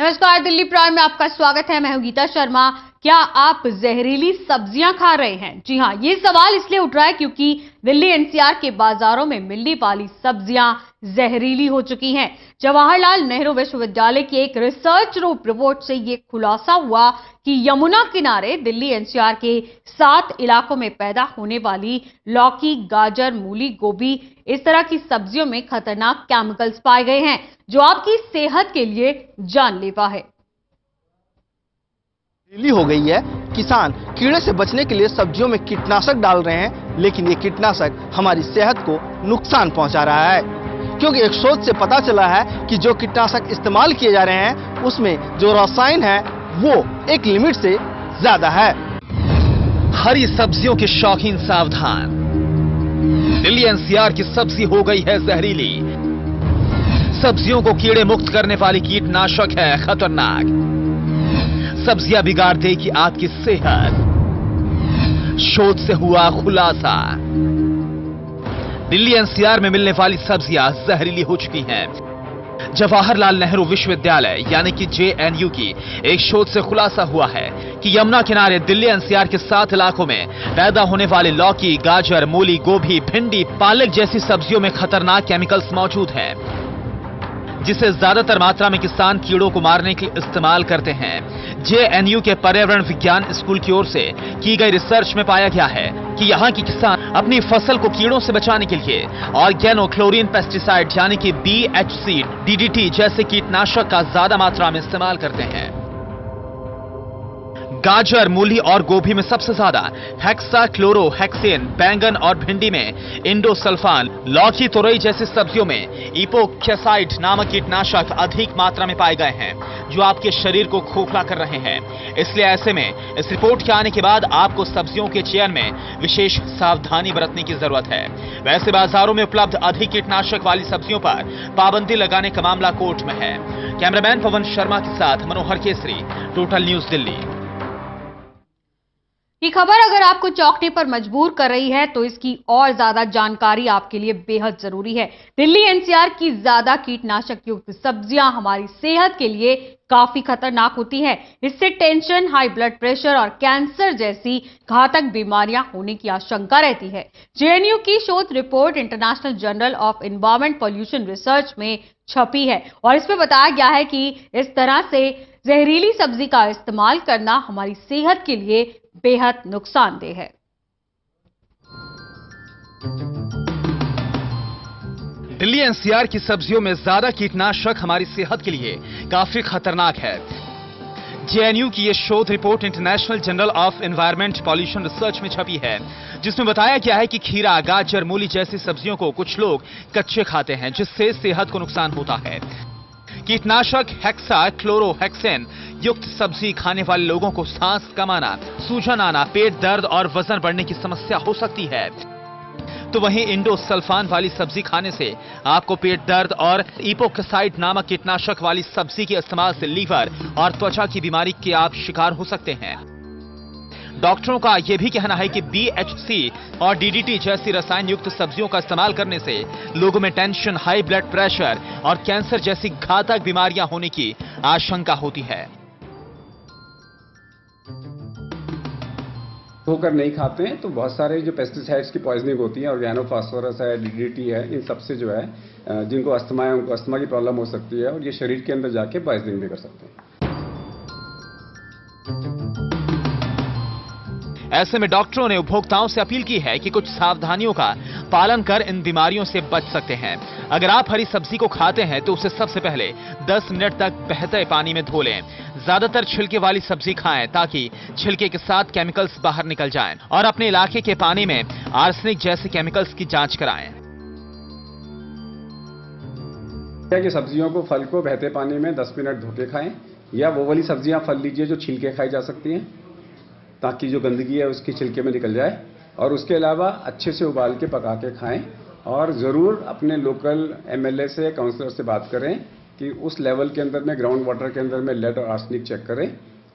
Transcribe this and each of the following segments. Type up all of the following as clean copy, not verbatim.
नमस्कार, दिल्ली प्राइम में आपका स्वागत है। मैं हूं गीता शर्मा। क्या आप जहरीली सब्जियां खा रहे हैं? जी हां, ये सवाल इसलिए उठ रहा है क्योंकि दिल्ली एनसीआर के बाजारों में मिलने वाली सब्जियां जहरीली हो चुकी हैं। जवाहरलाल नेहरू विश्वविद्यालय की एक रिसर्च रिपोर्ट से ये खुलासा हुआ कि यमुना किनारे दिल्ली एनसीआर के 7 इलाकों में पैदा होने वाली लौकी, गाजर, मूली, गोभी, इस तरह की सब्जियों में खतरनाक केमिकल्स पाए गए हैं जो आपकी सेहत के लिए जानलेवा है। जहरीली हो गई है। किसान कीड़े से बचने के लिए सब्जियों में कीटनाशक डाल रहे हैं, लेकिन ये कीटनाशक हमारी सेहत को नुकसान पहुंचा रहा है, क्योंकि एक शोध से पता चला है कि जो कीटनाशक इस्तेमाल किए जा रहे हैं उसमें जो रसायन है वो एक लिमिट से ज्यादा है। हरी सब्जियों के शौकीन सावधान, दिल्ली एनसीआर की सब्जी हो गई है जहरीली। सब्जियों को कीड़े मुक्त करने वाली कीटनाशक है खतरनाक। सब्जियां बिगाड़ देगी आपकी सेहत, शोध से हुआ खुलासा। दिल्ली एनसीआर में मिलने वाली सब्जियां जहरीली हो चुकी हैं। जवाहरलाल नेहरू विश्वविद्यालय यानी कि जेएनयू की एक शोध से खुलासा हुआ है कि यमुना किनारे दिल्ली एनसीआर के 7 इलाकों में पैदा होने वाले लौकी, गाजर, मूली, गोभी, भिंडी, पालक जैसी सब्जियों में खतरनाक केमिकल्स मौजूद हैं, जिसे ज्यादातर मात्रा में किसान कीड़ों को मारने के लिए इस्तेमाल करते हैं। जेएनयू के पर्यावरण विज्ञान स्कूल की ओर से की गई रिसर्च में पाया गया है कि यहां के किसान अपनी फसल को कीड़ों से बचाने के लिए ऑर्गेनो क्लोरीन पेस्टिसाइड यानी कि बीएचसी, डीडीटी जैसे कीटनाशक का ज्यादा मात्रा में इस्तेमाल करते हैं। गाजर, मूली और गोभी में सबसे ज्यादा हेक्साक्लोरोहेक्सेन, बैंगन और भिंडी में इंडोसल्फान, लौकी, तुरई जैसी सब्जियों में इपोक्साइड नामक कीटनाशक अधिक मात्रा में पाए गए हैं, जो आपके शरीर को खोखला कर रहे हैं। इसलिए ऐसे में इस रिपोर्ट के आने के बाद आपको सब्जियों के चयन में विशेष सावधानी बरतने की जरूरत है। वैसे बाजारों में उपलब्ध अधिक कीटनाशक वाली सब्जियों पर पाबंदी लगाने का मामला कोर्ट में है। कैमरामैन पवन शर्मा के साथ मनोहर केसरी, टोटल न्यूज दिल्ली। ये खबर अगर आपको चौंकने पर मजबूर कर रही है तो इसकी और ज्यादा जानकारी आपके लिए बेहद जरूरी है। दिल्ली एनसीआर की ज्यादा कीटनाशक युक्त सब्जियां हमारी सेहत के लिए काफी खतरनाक होती हैं। इससे टेंशन, हाई ब्लड प्रेशर और कैंसर जैसी घातक बीमारियां होने की आशंका रहती है। जेएनयू की शोध report international journal of environment pollution research में छपी है और इसमें बताया गया है कि इस तरह से जहरीली सब्जी का इस्तेमाल करना हमारी सेहत के लिए बेहद नुकसानदेह है। दिल्ली एनसीआर की सब्जियों में ज्यादा कीटनाशक हमारी सेहत के लिए काफी खतरनाक है। जेएनयू की यह शोध report international journal of environment pollution research में छपी है, जिसमें बताया गया है कि खीरा, गाजर, मूली जैसी सब्जियों को कुछ लोग कच्चे खाते हैं, जिससे सेहत को नुकसान होता है। कीटनाशक हेक्साक्लोरोहेक्सेन युक्त सब्जी खाने वाले लोगों को सांस कम आना, सूजन आना, पेट दर्द और वजन बढ़ने की समस्या हो सकती है। तो वहीं इंडोसल्फान वाली सब्जी खाने से आपको पेट दर्द और इपोक्साइड नामक कीटनाशक वाली सब्जी के इस्तेमाल से लीवर और त्वचा की बीमारी के आप शिकार हो सकते हैं। डॉक्टरों का यह भी कहना है कि बीएचसी और डीडीटी जैसी रसायन युक्त सब्जियों का इस्तेमाल करने से लोगों में टेंशन, हाई ब्लड प्रेशर और कैंसर जैसी घातक बीमारियां होने की आशंका होती है। धोकर नहीं खाते हैं तो बहुत सारे जो पेस्टिसाइड्स की पॉइजनिंग होती है, ऑर्गेनो फास्फोरस है, डीडीटी है, इन सबसे जो है जिनको अस्थमा है उनको अस्थमा की प्रॉब्लम हो सकती है और ये शरीर के अंदर जाके पॉइजनिंग भी कर सकते हैं। ऐसे में डॉक्टरों ने उपभोक्ताओं से अपील की है कि कुछ सावधानियों का पालन कर इन बीमारियों से बच सकते हैं। अगर आप हरी सब्जी को खाते हैं तो उसे सबसे पहले 10 मिनट तक बहते पानी में धो लें। ज्यादातर छिलके वाली सब्जी खाएं ताकि छिलके के साथ केमिकल्स बाहर निकल जाएं और अपने इलाके के पानी में आर्सेनिक जैसे केमिकल्स की जांच कराएं। कि सब्जियों को, फल को बहते पानी में 10 मिनट धो के खाएं, या वो वाली सब्जियां, फल लीजिए जो छिलके खाई जा सकती हैं, ताकि जो गंदगी है उसकी छिलके में निकल जाए। और उसके अलावा अच्छे से उबाल के पका के खाएं और ज़रूर अपने लोकल एमएलए से, काउंसलर से बात करें कि उस लेवल के अंदर में, ग्राउंड वाटर के अंदर में लेड और आर्सेनिक चेक करें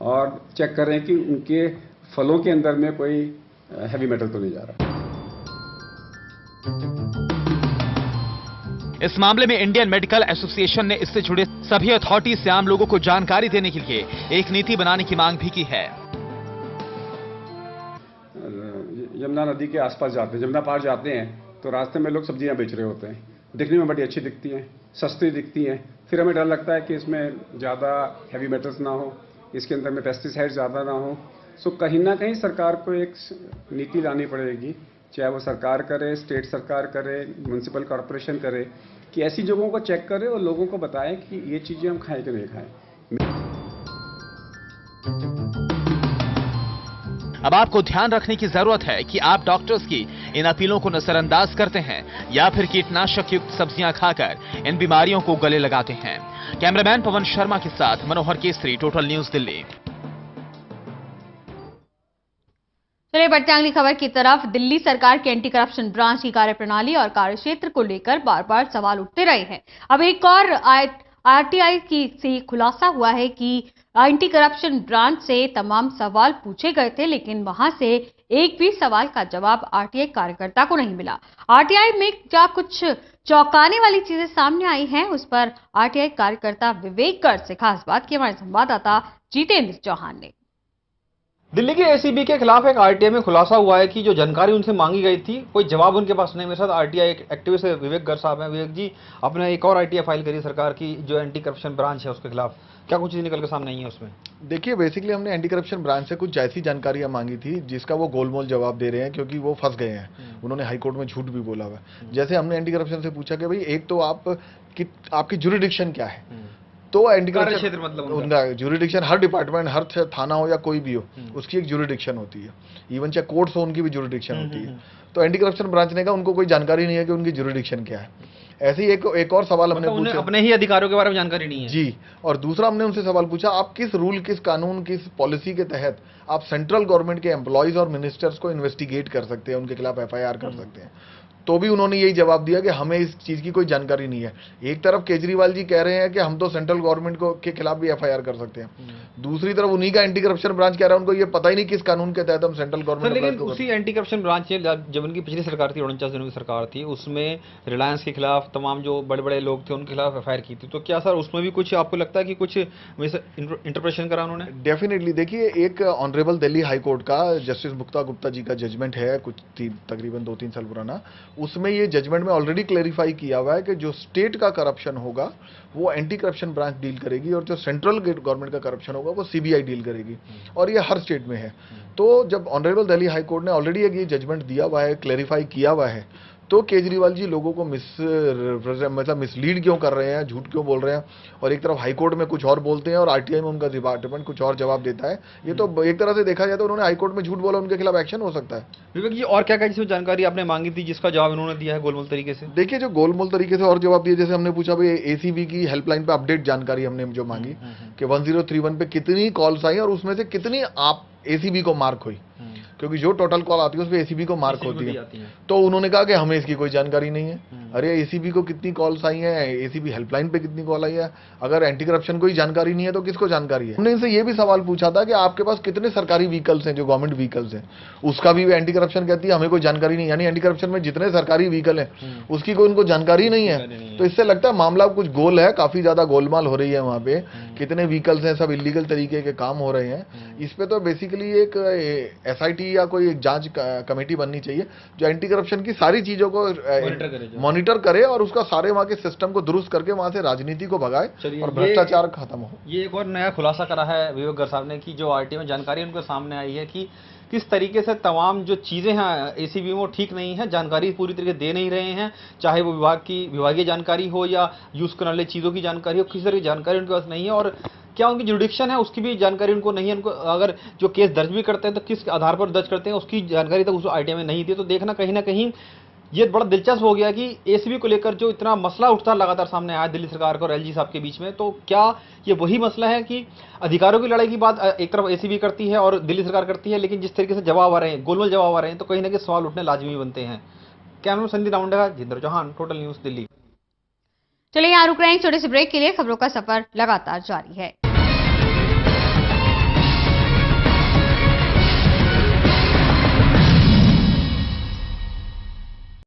और चेक करें कि उनके फलों के अंदर में कोई हैवी मेटल तो नहीं जा रहा। इस मामले में इंडियन मेडिकल एसोसिएशन ने इससे जुड़े सभी अथॉरिटी से आम लोगों को जानकारी देने के लिए एक नीति बनाने की मांग भी की है। यमुना नदी के आसपास जाते हैं, जमुना पार जाते हैं तो रास्ते में लोग सब्जियां बेच रहे होते हैं, दिखने में बड़ी अच्छी दिखती हैं, सस्ती दिखती हैं, फिर हमें डर लगता है कि इसमें ज़्यादा हैवी मेटल्स ना हो, इसके अंदर में पेस्टिसाइड ज़्यादा ना हो। सो कहीं ना कहीं सरकार को एक नीति लानी पड़ेगी, चाहे वो सरकार करे, स्टेट सरकार करे, म्यूनसिपल कॉरपोरेशन करे, कि ऐसी जगहों को चेक करे और लोगों को बताएं कि ये चीज़ें हम खाएं कि नहीं खाएं। अब आपको ध्यान रखने की जरूरत है कि आप डॉक्टर्स की इन अपीलों को नजरअंदाज करते हैं या फिर कीटनाशक युक्त सब्जियां खाकर इन बीमारियों को गले लगाते हैं। कैमरामैन पवन शर्मा के साथ मनोहर केसरी, टोटल न्यूज दिल्ली। चलिए बढ़ते हैं अगली खबर की तरफ। दिल्ली सरकार के एंटी करप्शन ब्रांच की कार्यप्रणाली और कार्यक्षेत्र को लेकर बार बार सवाल उठते रहे हैं। अब एक और आरटीआई से खुलासा हुआ है कि एंटी करप्शन ब्रांच से तमाम सवाल पूछे गए थे, लेकिन वहां से एक भी सवाल का जवाब आरटीआई कार्यकर्ता को नहीं मिला। आरटीआई में क्या कुछ चौंकाने वाली चीजें सामने आई हैं, उस पर आरटीआई कार्यकर्ता विवेक गर्ग से खास बात की हमारे संवाददाता जितेंद्र चौहान ने। दिल्ली के एसीबी के खिलाफ एक आरटीआई में खुलासा हुआ है कि जो जानकारी उनसे मांगी गई थी कोई जवाब उनके पास नहीं। मेरे साथ आरटीआई एक्टिविस्ट विवेक गर्ग साहब हैं। विवेक जी, आपने एक और आरटीआई फाइल करी सरकार की जो एंटी करप्शन ब्रांच है उसके खिलाफ, क्या कुछ चीज निकल के सामने आई है उसमें? देखिए, बेसिकली हमने एंटी करप्शन ब्रांच से कुछ ऐसी जानकारियां मांगी थी जिसका वो गोलमोल जवाब दे रहे हैं, क्योंकि वो फंस गए हैं। उन्होंने हाईकोर्ट में झूठ भी बोला हुआ है। जैसे हमने एंटी करप्शन से पूछा कि भाई एक तो आपकी जुरिडिक्शन क्या है, तो एंटी करप्शन मतलब उनका जुरिडिक्शन, हर डिपार्टमेंट, हर थाना हो या कोई भी हो, उसकी एक जुरिडिक्शन होती है। इवन चाहे कोर्ट्स हो, उनकी भी जुरिडिक्शन होती है। तो एंटी करप्शन ब्रांच ने कहा उनको कोई जानकारी नहीं है कि उनकी जुरिडिक्शन क्या है। ऐसे ही एक और सवाल हमने पूछा, अपने ही अधिकारों के बारे में जानकारी नहीं है जी। और दूसरा हमने उनसे सवाल पूछा, आप किस रूल, किस कानून, किस पॉलिसी के तहत आप सेंट्रल गवर्नमेंट के एम्प्लॉयज और मिनिस्टर्स को इन्वेस्टिगेट कर सकते हैं, उनके खिलाफ एफआईआर कर सकते हैं। तो भी उन्होंने यही जवाब दिया कि हमें इस चीज की कोई जानकारी नहीं है। एक तरफ केजरीवाल जी कह रहे हैं कि हम तो सेंट्रल गवर्नमेंट के खिलाफ भी एफआईआर कर सकते हैं, दूसरी तरफ उन्हीं का एंटी करप्शन ब्रांच कह रहा है उनको ये पता ही नहीं किस कानून के तहत हम सेंट्रल गवर्नमेंट। लेकिन उसी एंटी करप्शन ब्रांच ने जब उनकी पिछली सरकार थी, 49 दिनों की सरकार थी, उसमें रिलायंस के खिलाफ तमाम जो बड़े बड़े लोग थे उनके खिलाफ एफआईआर की थी। तो क्या सर उसमें भी कुछ आपको लगता है कि कुछ इंटरप्रेशन करा उन्होंने? डेफिनेटली। देखिए, एक ऑनरेबल दिल्ली हाई कोर्ट का जस्टिस मुक्ता गुप्ता जी का जजमेंट है, कुछ तकरीबन 2-3 साल पुराना। उसमें ये जजमेंट में ऑलरेडी क्लैरिफाई किया हुआ है कि जो स्टेट का करप्शन होगा वो एंटी करप्शन ब्रांच डील करेगी और जो सेंट्रल गवर्नमेंट का करप्शन होगा वो सीबीआई डील करेगी, और ये हर स्टेट में है। तो जब ऑनरेबल दिल्ली हाई कोर्ट ने ऑलरेडी ये जजमेंट दिया हुआ है, क्लैरिफाई किया हुआ है, तो केजरीवाल जी लोगों को मिसलीड क्यों कर रहे हैं, झूठ क्यों बोल रहे हैं, और एक तरफ हाई कोर्ट में कुछ और बोलते हैं और आरटीआई में उनका डिपार्टमेंट कुछ और जवाब देता है। ये तो एक तरह से देखा जाए तो उन्होंने हाई कोर्ट में झूठ बोला, उनके खिलाफ एक्शन हो सकता है। विवेक जी, और क्या क्या जिसमें जानकारी आपने मांगी थी जिसका जवाब इन्होंने दिया है गोलमोल तरीके से? देखिए, जो गोलमोल तरीके से और जवाब दिए, जैसे हमने पूछा भाई एसीबी की हेल्पलाइन पे अपडेट जानकारी हमने जो मांगी कि 1031 पे कितनी कॉल्स आई और उसमें से कितनी आप एसीबी को मार्क हुई, क्योंकि जो टोटल कॉल आती है उसमें एसीबी को मार्क होती है। तो उन्होंने कहा कि हमें इसकी कोई जानकारी नहीं है। अरे एसीबी को कितनी कॉल्स आई हैं, एसीबी हेल्पलाइन पे कितनी कॉल आई है, अगर एंटी करप्शन को ही जानकारी नहीं है तो किसको जानकारी है? हमने इनसे ये भी सवाल पूछा था कि आपके पास कितने सरकारी व्हीकल्स हैं, जो गवर्नमेंट व्हीकल्स हैं, उसका भी एंटी करप्शन कहती है हमें कोई जानकारी नहीं। यानी एंटी करप्शन में जितने सरकारी व्हीकल हैं उसकी कोई उनको जानकारी नहीं है। तो इससे लगता है मामला कुछ गोल है, काफी ज्यादा गोलमाल हो रही है वहां पे। कितने व्हीकल्स हैं, सब इलीगल तरीके के काम हो रहे हैं। इस पे तो बेसिकली एक एसआईटी या कोई एक जांच कमेटी बननी चाहिए जो एंटी करप्शन की सारी चीजों को मॉनिटर करे और उसका सारे वहां के सिस्टम को दुरुस्त करके वहां से राजनीति को भगाए और भ्रष्टाचार खत्म हो। ये एक और नया खुलासा करा है विवेक गर्ग साहब ने कि जो आरटीआई में जानकारी उनको सामने आई है कि किस तरीके से तमाम जो चीजें हैं एसीबी में वो ठीक नहीं है, जानकारी पूरी तरीके दे नहीं रहे हैं, चाहे वो विभागीय जानकारी हो या यूज करने वाली चीजों की जानकारी हो, किसी तरह की जानकारी उनके पास नहीं है। और क्या उनकी जुडिक्शन है उसकी भी जानकारी उनको नहीं है। उनको अगर जो केस दर्ज भी करते हैं तो किस आधार पर दर्ज करते हैं उसकी जानकारी तक उस आरटीआई में नहीं थी। तो देखना कहीं ना कहीं ये बड़ा दिलचस्प हो गया कि एसीबी को लेकर जो इतना मसला उठता लगातार सामने आया दिल्ली सरकार को और एलजी साहब के बीच में, तो क्या ये वही मसला है कि अधिकारों की लड़ाई की बात एक तरफ एसीबी करती है और दिल्ली सरकार करती है, लेकिन जिस तरीके से जवाब आ रहे हैं, गोलमोल जवाब आ रहे हैं, तो कहीं ना कहीं सवाल उठने लाजमी बनते हैं। Camera Sandeep Raunda, Jitendra Chauhan, Total News Delhi. चलिए यहाँ रुक रहे हैं छोटे से ब्रेक के लिए। खबरों का सफर लगातार जारी है।